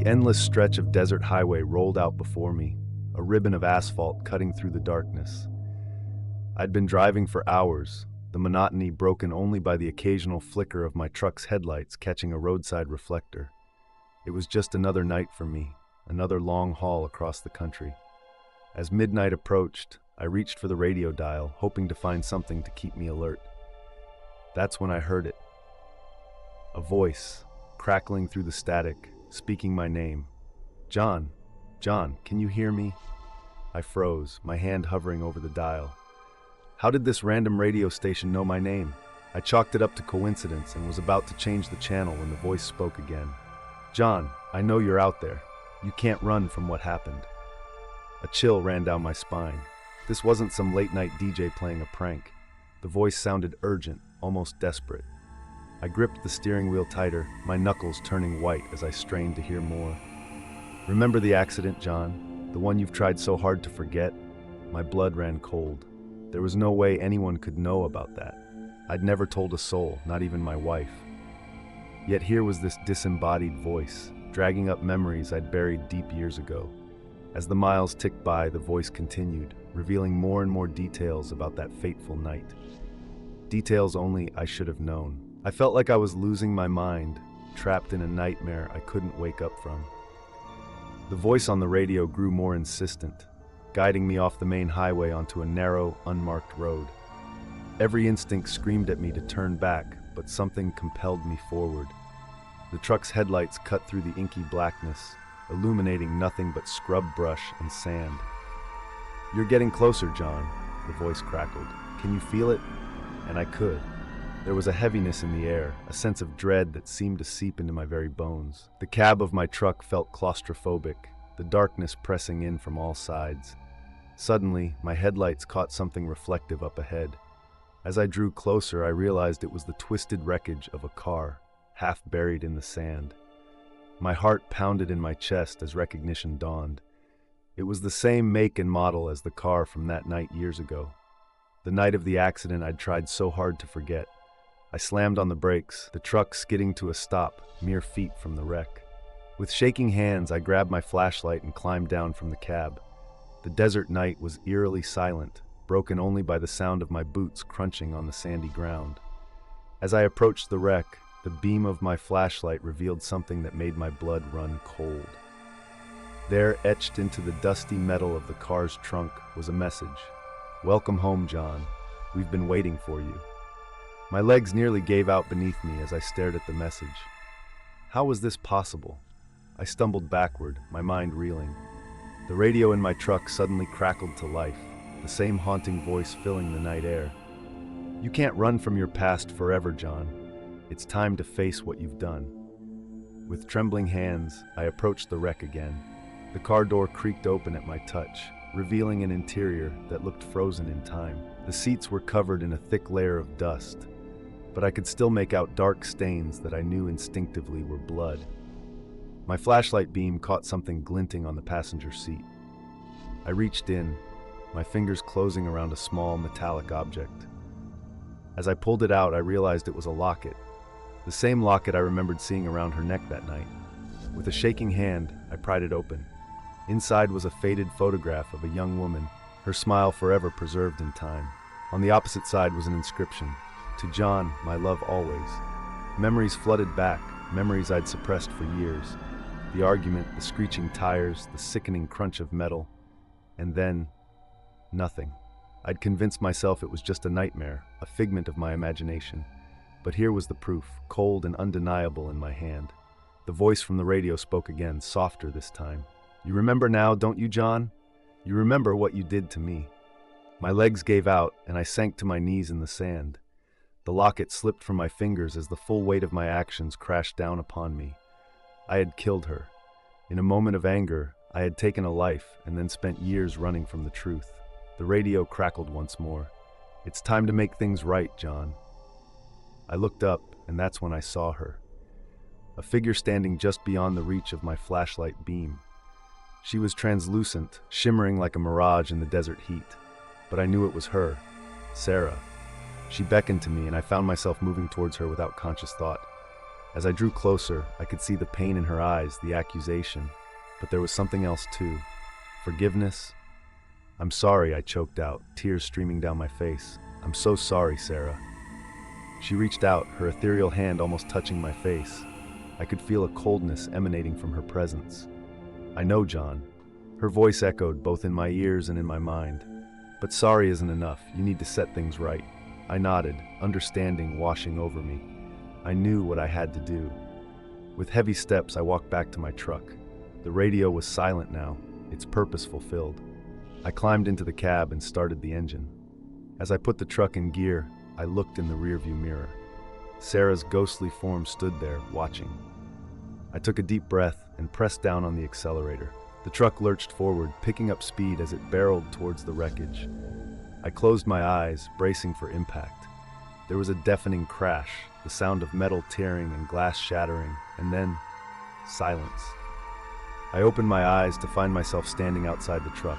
endless stretch of desert highway rolled out before me, a ribbon of asphalt cutting through the darkness. I'd been driving for hours, the monotony broken only by the occasional flicker of my truck's headlights catching a roadside reflector. It was just another night for me, another long haul across the country. As midnight approached, I reached for the radio dial, hoping to find something to keep me alert. That's when I heard it. A voice, crackling through the static, speaking my name. John, John, can you hear me? I froze, my hand hovering over the dial. How did this random radio station know my name? I chalked it up to coincidence and was about to change the channel when the voice spoke again. John, I know you're out there. You can't run from what happened. A chill ran down my spine. This wasn't some late-night DJ playing a prank. The voice sounded urgent, almost desperate. I gripped the steering wheel tighter, my knuckles turning white as I strained to hear more. Remember the accident, John? The one you've tried so hard to forget? My blood ran cold. There was no way anyone could know about that. I'd never told a soul, not even my wife. Yet here was this disembodied voice, dragging up memories I'd buried deep years ago. As the miles ticked by, the voice continued, revealing more and more details about that fateful night. Details only I should have known. I felt like I was losing my mind, trapped in a nightmare I couldn't wake up from. The voice on the radio grew more insistent, guiding me off the main highway onto a narrow, unmarked road. Every instinct screamed at me to turn back, but something compelled me forward. The truck's headlights cut through the inky blackness, illuminating nothing but scrub brush and sand. You're getting closer, John, the voice crackled. Can you feel it? And I could. There was a heaviness in the air, a sense of dread that seemed to seep into my very bones. The cab of my truck felt claustrophobic, the darkness pressing in from all sides. Suddenly, my headlights caught something reflective up ahead. As I drew closer, I realized it was the twisted wreckage of a car, half buried in the sand. My heart pounded in my chest as recognition dawned. It was the same make and model as the car from that night years ago. The night of the accident I'd tried so hard to forget. I slammed on the brakes, the truck skidding to a stop, mere feet from the wreck. With shaking hands, I grabbed my flashlight and climbed down from the cab. The desert night was eerily silent, broken only by the sound of my boots crunching on the sandy ground. As I approached the wreck, the beam of my flashlight revealed something that made my blood run cold. There, etched into the dusty metal of the car's trunk, was a message. Welcome home, John. We've been waiting for you. My legs nearly gave out beneath me as I stared at the message. How was this possible? I stumbled backward, my mind reeling. The radio in my truck suddenly crackled to life, the same haunting voice filling the night air. You can't run from your past forever, John. It's time to face what you've done. With trembling hands, I approached the wreck again. The car door creaked open at my touch, revealing an interior that looked frozen in time. The seats were covered in a thick layer of dust, but I could still make out dark stains that I knew instinctively were blood. My flashlight beam caught something glinting on the passenger seat. I reached in, my fingers closing around a small metallic object. As I pulled it out, I realized it was a locket, the same locket I remembered seeing around her neck that night. With a shaking hand, I pried it open. Inside was a faded photograph of a young woman, her smile forever preserved in time. On the opposite side was an inscription, "To John, my love always." Memories flooded back, memories I'd suppressed for years. The argument, the screeching tires, the sickening crunch of metal. And then, nothing. I'd convinced myself it was just a nightmare, a figment of my imagination. But here was the proof, cold and undeniable in my hand. The voice from the radio spoke again, softer this time. You remember now, don't you, John? You remember what you did to me. My legs gave out, and I sank to my knees in the sand. The locket slipped from my fingers as the full weight of my actions crashed down upon me. I had killed her. In a moment of anger, I had taken a life and then spent years running from the truth. The radio crackled once more. It's time to make things right, John. I looked up, and that's when I saw her. A figure standing just beyond the reach of my flashlight beam. She was translucent, shimmering like a mirage in the desert heat. But I knew it was her, Sarah. She beckoned to me, and I found myself moving towards her without conscious thought. As I drew closer, I could see the pain in her eyes, the accusation. But there was something else too. Forgiveness? "I'm sorry," I choked out, tears streaming down my face. "I'm so sorry, Sarah." She reached out, her ethereal hand almost touching my face. I could feel a coldness emanating from her presence. "I know, John." Her voice echoed both in my ears and in my mind. "But sorry isn't enough. You need to set things right." I nodded, understanding washing over me. I knew what I had to do. With heavy steps, I walked back to my truck. The radio was silent now, its purpose fulfilled. I climbed into the cab and started the engine. As I put the truck in gear, I looked in the rearview mirror. Sarah's ghostly form stood there, watching. I took a deep breath and pressed down on the accelerator. The truck lurched forward, picking up speed as it barreled towards the wreckage. I closed my eyes, bracing for impact. There was a deafening crash, the sound of metal tearing and glass shattering, and then silence. I opened my eyes to find myself standing outside the truck.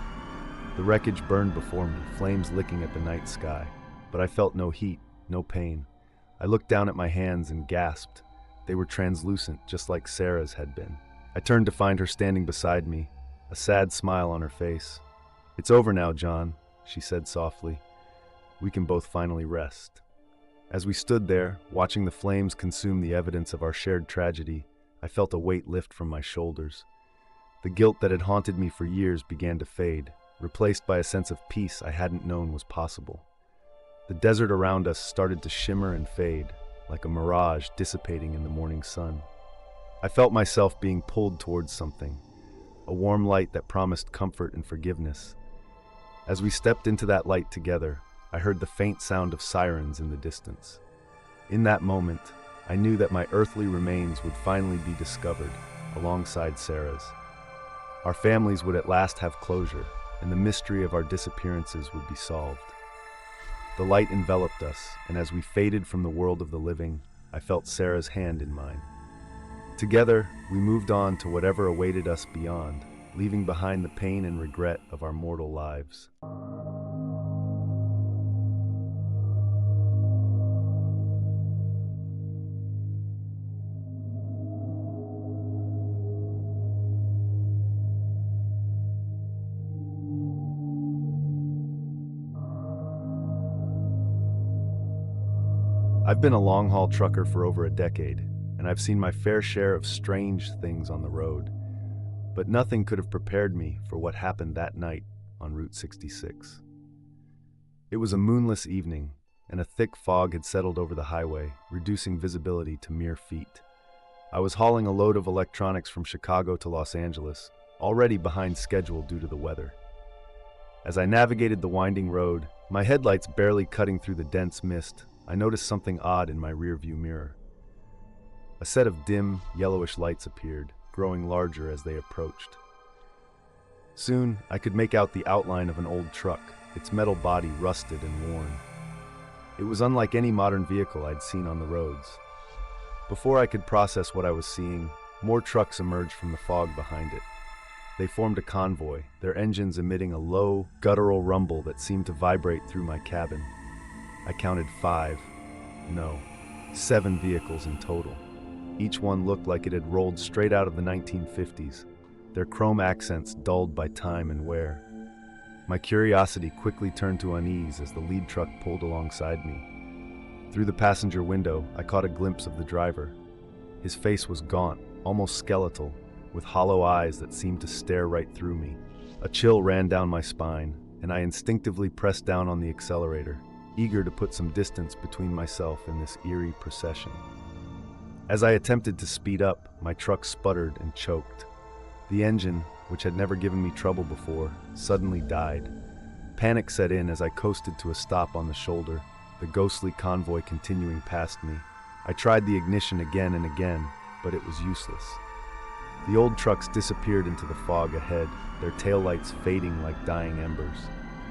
The wreckage burned before me, flames licking at the night sky, but I felt no heat, no pain. I looked down at my hands and gasped. They were translucent, just like Sarah's had been. I turned to find her standing beside me, a sad smile on her face. "It's over now, John," she said softly. "We can both finally rest." As we stood there, watching the flames consume the evidence of our shared tragedy, I felt a weight lift from my shoulders. The guilt that had haunted me for years began to fade, replaced by a sense of peace I hadn't known was possible. The desert around us started to shimmer and fade, like a mirage dissipating in the morning sun. I felt myself being pulled towards something, a warm light that promised comfort and forgiveness. As we stepped into that light together, I heard the faint sound of sirens in the distance. In that moment, I knew that my earthly remains would finally be discovered, alongside Sarah's. Our families would at last have closure, and the mystery of our disappearances would be solved. The light enveloped us, and as we faded from the world of the living, I felt Sarah's hand in mine. Together, we moved on to whatever awaited us beyond, leaving behind the pain and regret of our mortal lives. I've been a long-haul trucker for over a decade, and I've seen my fair share of strange things on the road. But nothing could have prepared me for what happened that night on Route 66. It was a moonless evening, and a thick fog had settled over the highway, reducing visibility to mere feet. I was hauling a load of electronics from Chicago to Los Angeles, already behind schedule due to the weather. As I navigated the winding road, my headlights barely cutting through the dense mist, I noticed something odd in my rearview mirror. A set of dim, yellowish lights appeared, growing larger as they approached. Soon, I could make out the outline of an old truck, its metal body rusted and worn. It was unlike any modern vehicle I'd seen on the roads. Before I could process what I was seeing, more trucks emerged from the fog behind it. They formed a convoy, their engines emitting a low, guttural rumble that seemed to vibrate through my cabin. I counted 7 vehicles in total. Each one looked like it had rolled straight out of the 1950s, their chrome accents dulled by time and wear. My curiosity quickly turned to unease as the lead truck pulled alongside me. Through the passenger window, I caught a glimpse of the driver. His face was gaunt, almost skeletal, with hollow eyes that seemed to stare right through me. A chill ran down my spine, and I instinctively pressed down on the accelerator, eager to put some distance between myself and this eerie procession. As I attempted to speed up, my truck sputtered and choked. The engine, which had never given me trouble before, suddenly died. Panic set in as I coasted to a stop on the shoulder, the ghostly convoy continuing past me. I tried the ignition again and again, but it was useless. The old trucks disappeared into the fog ahead, their taillights fading like dying embers.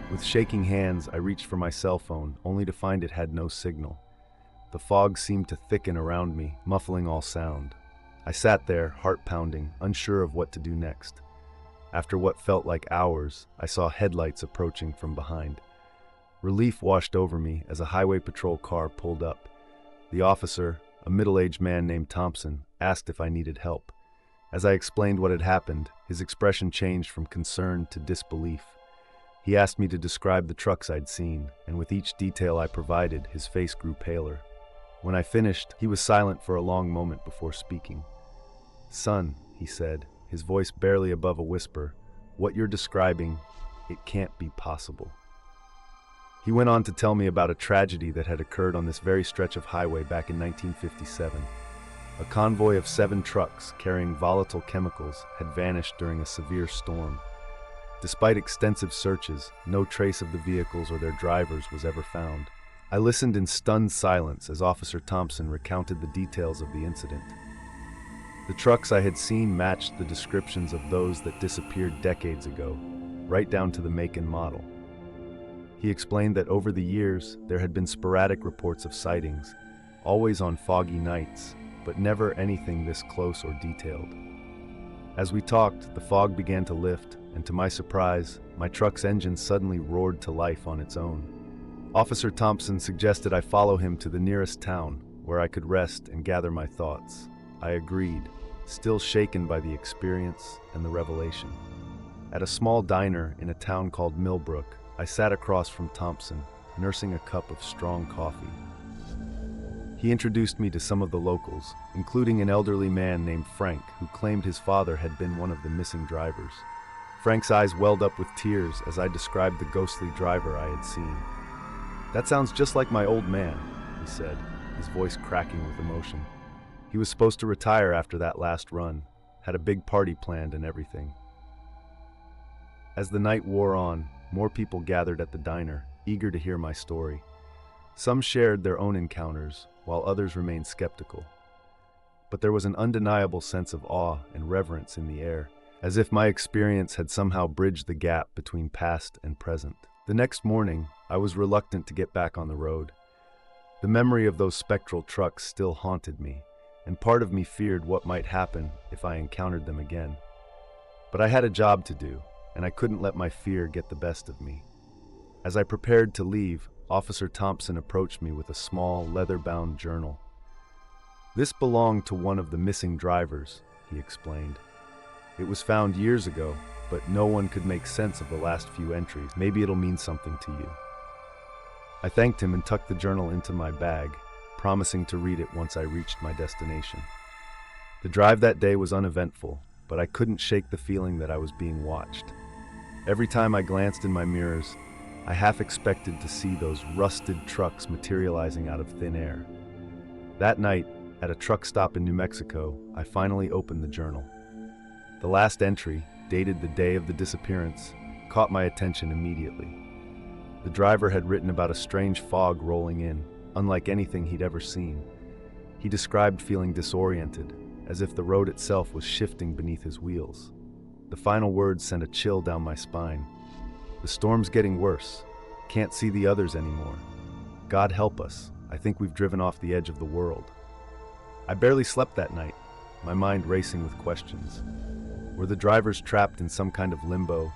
With shaking hands, I reached for my cell phone, only to find it had no signal. The fog seemed to thicken around me, muffling all sound. I sat there, heart pounding, unsure of what to do next. After what felt like hours, I saw headlights approaching from behind. Relief washed over me as a highway patrol car pulled up. The officer, a middle-aged man named Thompson, asked if I needed help. As I explained what had happened, his expression changed from concern to disbelief. He asked me to describe the trucks I'd seen, and with each detail I provided, his face grew paler. When I finished, he was silent for a long moment before speaking. "Son," he said, his voice barely above a whisper, "what you're describing, it can't be possible." He went on to tell me about a tragedy that had occurred on this very stretch of highway back in 1957. A convoy of 7 trucks carrying volatile chemicals had vanished during a severe storm. Despite extensive searches, no trace of the vehicles or their drivers was ever found. I listened in stunned silence as Officer Thompson recounted the details of the incident. The trucks I had seen matched the descriptions of those that disappeared decades ago, right down to the make and model. He explained that over the years, there had been sporadic reports of sightings, always on foggy nights, but never anything this close or detailed. As we talked, the fog began to lift, and to my surprise, my truck's engine suddenly roared to life on its own. Officer Thompson suggested I follow him to the nearest town, where I could rest and gather my thoughts. I agreed, still shaken by the experience and the revelation. At a small diner in a town called Millbrook, I sat across from Thompson, nursing a cup of strong coffee. He introduced me to some of the locals, including an elderly man named Frank, who claimed his father had been one of the missing drivers. Frank's eyes welled up with tears as I described the ghostly driver I had seen. "That sounds just like my old man," he said, his voice cracking with emotion. "He was supposed to retire after that last run, had a big party planned and everything." As the night wore on, more people gathered at the diner, eager to hear my story. Some shared their own encounters, while others remained skeptical. But there was an undeniable sense of awe and reverence in the air, as if my experience had somehow bridged the gap between past and present. The next morning, I was reluctant to get back on the road. The memory of those spectral trucks still haunted me, and part of me feared what might happen if I encountered them again. But I had a job to do, and I couldn't let my fear get the best of me. As I prepared to leave, Officer Thompson approached me with a small, leather-bound journal. "This belonged to one of the missing drivers," he explained. "It was found years ago, but no one could make sense of the last few entries. Maybe it'll mean something to you." I thanked him and tucked the journal into my bag, promising to read it once I reached my destination. The drive that day was uneventful, but I couldn't shake the feeling that I was being watched. Every time I glanced in my mirrors, I half expected to see those rusted trucks materializing out of thin air. That night, at a truck stop in New Mexico, I finally opened the journal. The last entry, dated the day of the disappearance, caught my attention immediately. The driver had written about a strange fog rolling in, unlike anything he'd ever seen. He described feeling disoriented, as if the road itself was shifting beneath his wheels. The final words sent a chill down my spine. "The storm's getting worse. Can't see the others anymore. God help us. I think we've driven off the edge of the world." I barely slept that night, my mind racing with questions. Were the drivers trapped in some kind of limbo,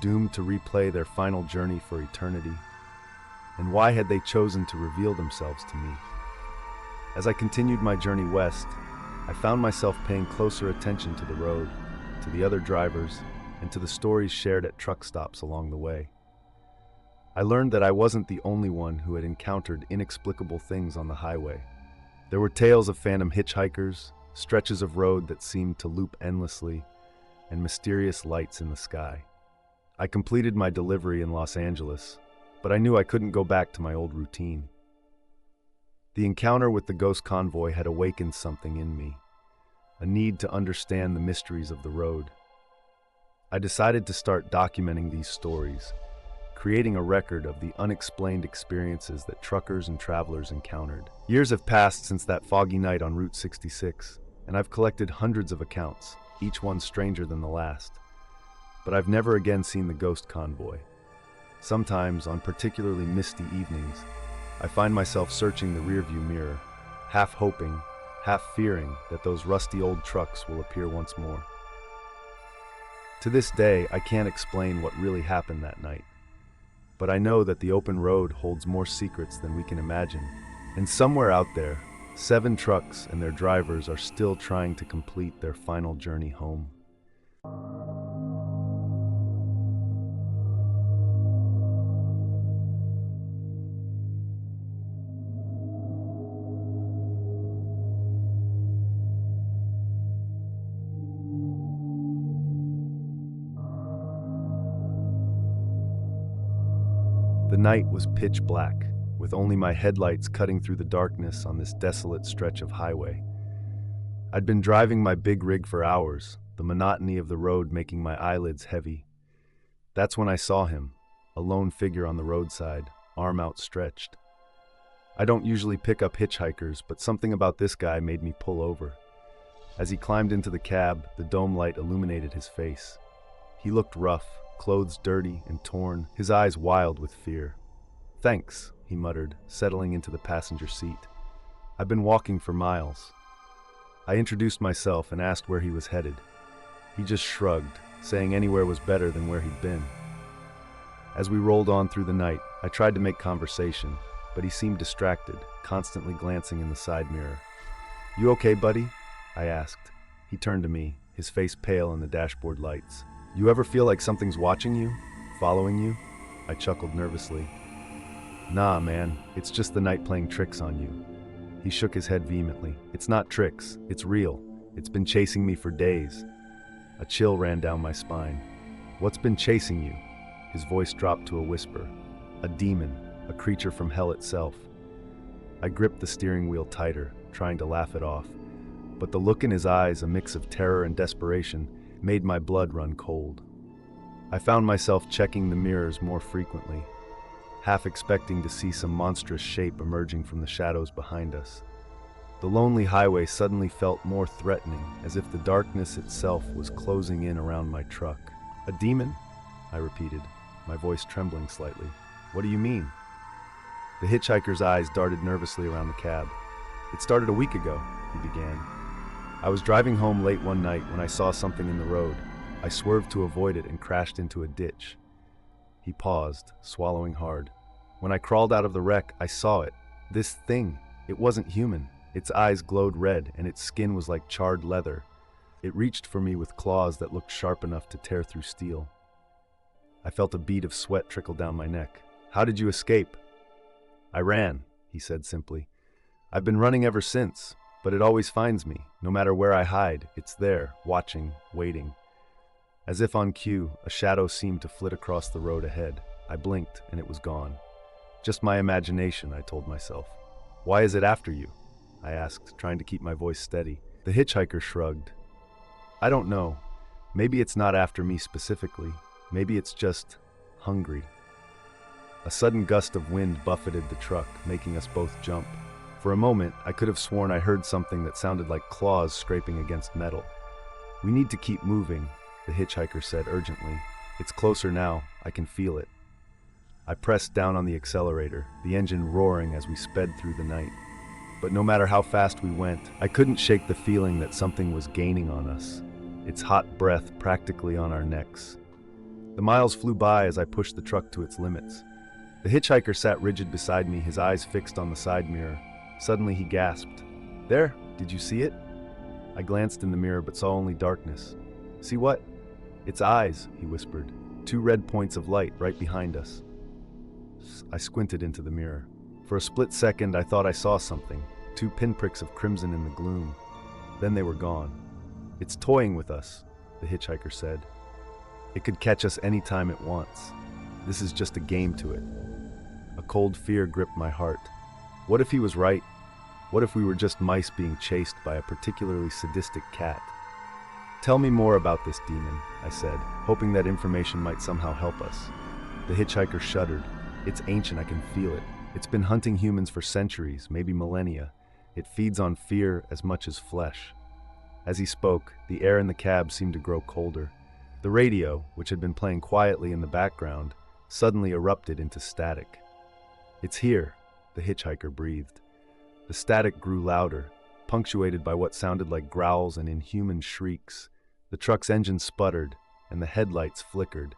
doomed to replay their final journey for eternity? And why had they chosen to reveal themselves to me? As I continued my journey west, I found myself paying closer attention to the road, to the other drivers, and to the stories shared at truck stops along the way. I learned that I wasn't the only one who had encountered inexplicable things on the highway. There were tales of phantom hitchhikers, stretches of road that seemed to loop endlessly, and mysterious lights in the sky. I completed my delivery in Los Angeles, but I knew I couldn't go back to my old routine. The encounter with the ghost convoy had awakened something in me, a need to understand the mysteries of the road. I decided to start documenting these stories, creating a record of the unexplained experiences that truckers and travelers encountered. Years have passed since that foggy night on Route 66, and I've collected hundreds of accounts, each one stranger than the last. But I've never again seen the ghost convoy. Sometimes, on particularly misty evenings, I find myself searching the rearview mirror, half hoping, half fearing that those rusty old trucks will appear once more. To this day, I can't explain what really happened that night. But I know that the open road holds more secrets than we can imagine. And somewhere out there, 7 trucks and their drivers are still trying to complete their final journey home. The night was pitch black, with only my headlights cutting through the darkness on this desolate stretch of highway. I'd been driving my big rig for hours, the monotony of the road making my eyelids heavy. That's when I saw him, a lone figure on the roadside, arm outstretched. I don't usually pick up hitchhikers, but something about this guy made me pull over. As he climbed into the cab, the dome light illuminated his face. He looked rough, clothes dirty and torn, his eyes wild with fear. "Thanks," he muttered, settling into the passenger seat. "I've been walking for miles." I introduced myself and asked where he was headed. He just shrugged, saying anywhere was better than where he'd been. As we rolled on through the night, I tried to make conversation, but he seemed distracted, constantly glancing in the side mirror. "You okay, buddy?" I asked. He turned to me, his face pale in the dashboard lights. "You ever feel like something's watching you? Following you?" I chuckled nervously. "Nah, man, it's just the night playing tricks on you." He shook his head vehemently. "It's not tricks, it's real. It's been chasing me for days." A chill ran down my spine. "What's been chasing you?" His voice dropped to a whisper. "A demon, a creature from hell itself." I gripped the steering wheel tighter, trying to laugh it off. But the look in his eyes, a mix of terror and desperation, made my blood run cold. I found myself checking the mirrors more frequently, half expecting to see some monstrous shape emerging from the shadows behind us. The lonely highway suddenly felt more threatening, as if the darkness itself was closing in around my truck. "A demon?" I repeated, my voice trembling slightly. "What do you mean?" The hitchhiker's eyes darted nervously around the cab. "It started a week ago," he began. "I was driving home late one night when I saw something in the road. I swerved to avoid it and crashed into a ditch." He paused, swallowing hard. "When I crawled out of the wreck, I saw it. This thing. It wasn't human. Its eyes glowed red, and its skin was like charred leather. It reached for me with claws that looked sharp enough to tear through steel." I felt a bead of sweat trickle down my neck. "How did you escape?" "I ran," he said simply. "I've been running ever since, but it always finds me. No matter where I hide, it's there, watching, waiting." As if on cue, a shadow seemed to flit across the road ahead. I blinked, and it was gone. "Just my imagination," I told myself. "Why is it after you?" I asked, trying to keep my voice steady. The hitchhiker shrugged. "I don't know. Maybe it's not after me specifically. Maybe it's just hungry." A sudden gust of wind buffeted the truck, making us both jump. For a moment, I could have sworn I heard something that sounded like claws scraping against metal. "We need to keep moving," the hitchhiker said urgently. "It's closer now. I can feel it." I pressed down on the accelerator, the engine roaring as we sped through the night. But no matter how fast we went, I couldn't shake the feeling that something was gaining on us, its hot breath practically on our necks. The miles flew by as I pushed the truck to its limits. The hitchhiker sat rigid beside me, his eyes fixed on the side mirror. Suddenly he gasped. "There, did you see it?" I glanced in the mirror but saw only darkness. "See what?" "Its eyes," he whispered. "2 red points of light right behind us." I squinted into the mirror. For a split second I thought I saw something, 2 pinpricks of crimson in the gloom. Then they were gone. "It's toying with us," the hitchhiker said. "It could catch us any time it wants. This is just a game to it." A cold fear gripped my heart. What if he was right? What if we were just mice being chased by a particularly sadistic cat? "Tell me more about this demon," I said, hoping that information might somehow help us. The hitchhiker shuddered. "It's ancient, I can feel it. It's been hunting humans for centuries, maybe millennia. It feeds on fear as much as flesh." As he spoke, the air in the cab seemed to grow colder. The radio, which had been playing quietly in the background, suddenly erupted into static. "It's here," the hitchhiker breathed. The static grew louder, punctuated by what sounded like growls and inhuman shrieks. The truck's engine sputtered, and the headlights flickered.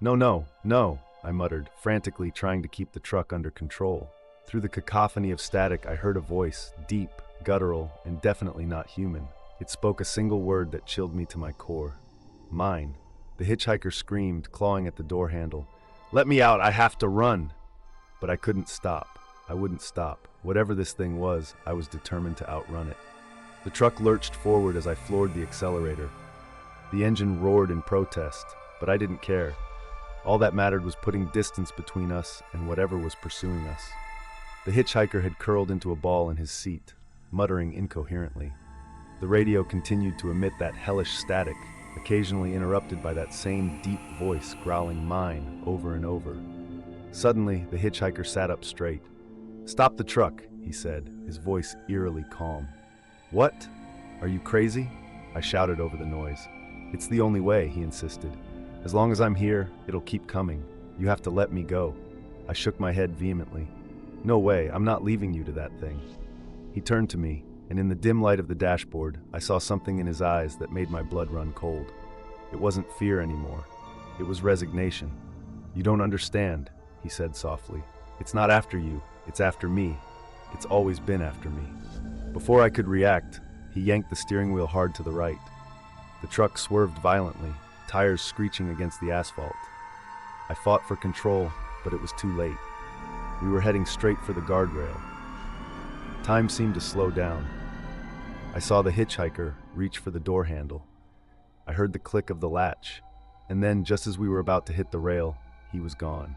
"No, no, no," I muttered, frantically trying to keep the truck under control. Through the cacophony of static, I heard a voice, deep, guttural, and definitely not human. It spoke a single word that chilled me to my core. Mine. The hitchhiker screamed, clawing at the door handle. "Let me out, I have to run!" But I couldn't stop. I wouldn't stop. Whatever this thing was, I was determined to outrun it. The truck lurched forward as I floored the accelerator. The engine roared in protest, but I didn't care. All that mattered was putting distance between us and whatever was pursuing us. The hitchhiker had curled into a ball in his seat, muttering incoherently. The radio continued to emit that hellish static, occasionally interrupted by that same deep voice growling "mine" over and over. Suddenly, the hitchhiker sat up straight. "Stop the truck," he said, his voice eerily calm. "What? Are you crazy?" I shouted over the noise. "It's the only way," he insisted. "As long as I'm here, it'll keep coming. You have to let me go." I shook my head vehemently. "No way, I'm not leaving you to that thing." He turned to me, and in the dim light of the dashboard, I saw something in his eyes that made my blood run cold. It wasn't fear anymore. It was resignation. "You don't understand," he said softly. "It's not after you, it's after me. It's always been after me." Before I could react, he yanked the steering wheel hard to the right. The truck swerved violently, tires screeching against the asphalt. I fought for control, but it was too late. We were heading straight for the guardrail. Time seemed to slow down. I saw the hitchhiker reach for the door handle. I heard the click of the latch, and then, just as we were about to hit the rail, he was gone,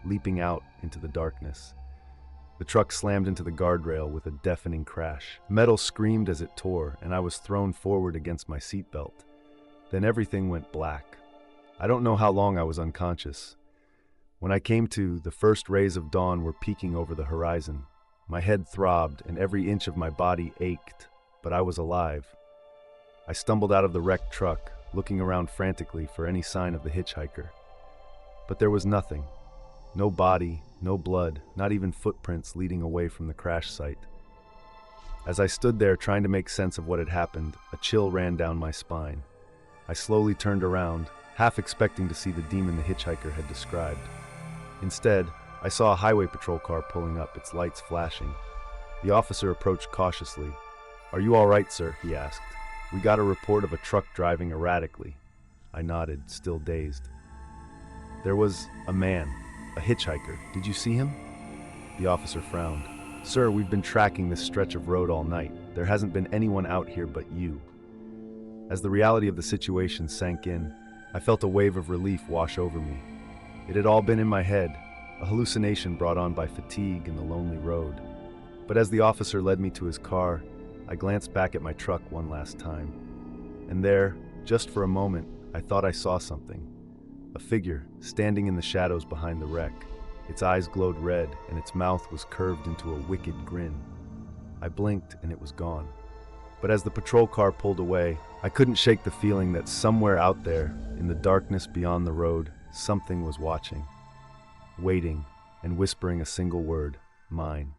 leaping out into the darkness. The truck slammed into the guardrail with a deafening crash. Metal screamed as it tore, and I was thrown forward against my seatbelt. Then everything went black. I don't know how long I was unconscious. When I came to, the first rays of dawn were peeking over the horizon. My head throbbed, and every inch of my body ached, but I was alive. I stumbled out of the wrecked truck, looking around frantically for any sign of the hitchhiker. But there was nothing. No body, no blood, not even footprints leading away from the crash site. As I stood there trying to make sense of what had happened, a chill ran down my spine. I slowly turned around, half expecting to see the demon the hitchhiker had described. Instead, I saw a highway patrol car pulling up, its lights flashing. The officer approached cautiously. "Are you all right, sir?" he asked. "We got a report of a truck driving erratically." I nodded, still dazed. "There was a man, a hitchhiker. Did you see him?" The officer frowned. "Sir, we've been tracking this stretch of road all night. There hasn't been anyone out here but you." As the reality of the situation sank in, I felt a wave of relief wash over me. It had all been in my head, a hallucination brought on by fatigue and the lonely road. But as the officer led me to his car, I glanced back at my truck one last time. And there, just for a moment, I thought I saw something. A figure standing in the shadows behind the wreck. Its eyes glowed red, and its mouth was curved into a wicked grin. I blinked, and it was gone. But as the patrol car pulled away, I couldn't shake the feeling that somewhere out there, in the darkness beyond the road, something was watching, waiting, and whispering a single word: mine.